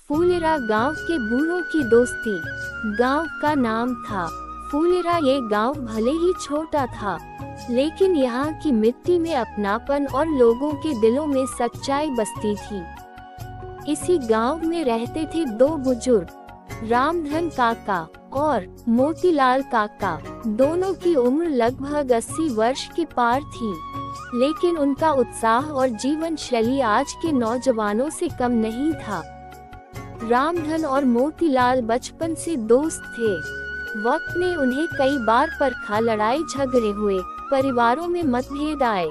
फूलेरा गांव के बूढ़ों की दोस्ती। गांव का नाम था फूलेरा। ये गांव भले ही छोटा था, लेकिन यहाँ की मिट्टी में अपनापन और लोगों के दिलों में सच्चाई बसती थी। इसी गांव में रहते थे दो बुजुर्ग, रामधन काका और मोतीलाल काका। दोनों की उम्र लगभग 80 वर्ष के पार थी, लेकिन उनका उत्साह और जीवन शैली आज के नौजवानों से कम नहीं था। रामधन और मोतीलाल बचपन से दोस्त थे। वक्त ने उन्हें कई बार परखा, लड़ाई झगड़े हुए, परिवारों में मतभेद आए,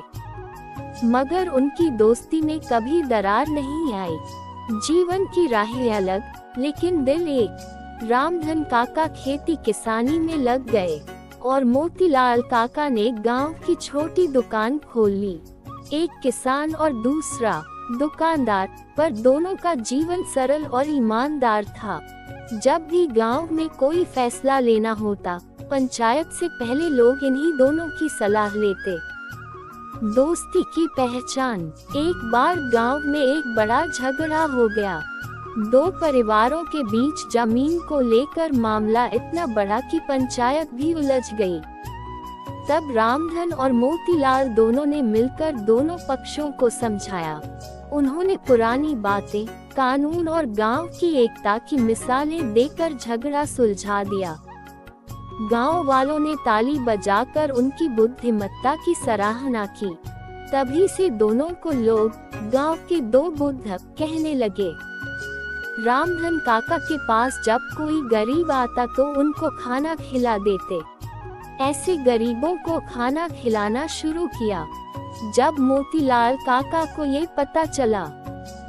मगर उनकी दोस्ती में कभी दरार नहीं आई। जीवन की राहें अलग, लेकिन दिल एक। रामधन काका खेती किसानी में लग गए और मोतीलाल काका ने गांव की छोटी दुकान खोल ली। एक किसान और दूसरा दुकानदार, पर दोनों का जीवन सरल और ईमानदार था। जब भी गांव में कोई फैसला लेना होता, पंचायत से पहले लोग इन्हीं दोनों की सलाह लेते। दोस्ती की पहचान। एक बार गांव में एक बड़ा झगड़ा हो गया। दो परिवारों के बीच जमीन को लेकर मामला इतना बड़ा कि पंचायत भी उलझ गई। तब रामधन और मोतीलाल दोनों ने मिलकर दोनों पक्षों को समझाया। उन्होंने पुरानी बातें, कानून और गांव की एकता की मिसालें देकर झगड़ा सुलझा दिया। गांव वालों ने ताली बजाकर उनकी बुद्धिमत्ता की सराहना की। तभी से दोनों को लोग गांव के दो बुद्ध कहने लगे। रामधन काका के पास जब कोई गरीब आता तो उनको खाना खिला देते। ऐसे गरीबों को खाना खिलाना शुरू किया। जब मोतीलाल काका को ये पता चला,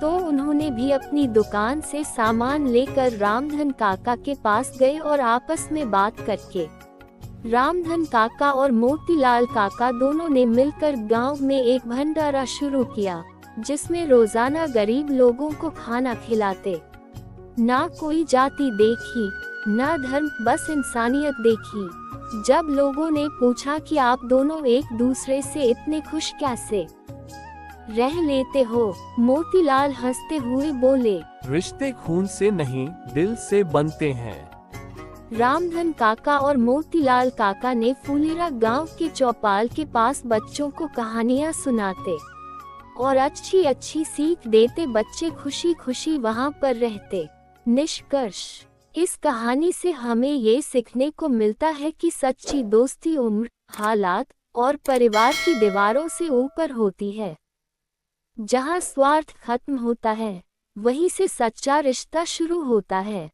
तो उन्होंने भी अपनी दुकान से सामान लेकर रामधन काका के पास गए और आपस में बात करके रामधन काका और मोतीलाल काका दोनों ने मिलकर गांव में एक भंडारा शुरू किया, जिसमें रोजाना गरीब लोगों को खाना खिलाते। ना कोई जाति देखी, ना धर्म, बस इंसानियत देखी। जब लोगों ने पूछा कि आप दोनों एक दूसरे से इतने खुश कैसे रह लेते हो, मोतीलाल हंसते हुए बोले, रिश्ते खून से नहीं, दिल से बनते हैं। रामधन काका और मोतीलाल काका ने फूलेरा गांव के चौपाल के पास बच्चों को कहानियां सुनाते और अच्छी अच्छी सीख देते। बच्चे खुशी खुशी वहां पर रहते। निष्कर्ष, इस कहानी से हमें ये सीखने को मिलता है कि सच्ची दोस्ती उम्र, हालात और परिवार की दीवारों से ऊपर होती है। जहां स्वार्थ खत्म होता है, वहीं से सच्चा रिश्ता शुरू होता है।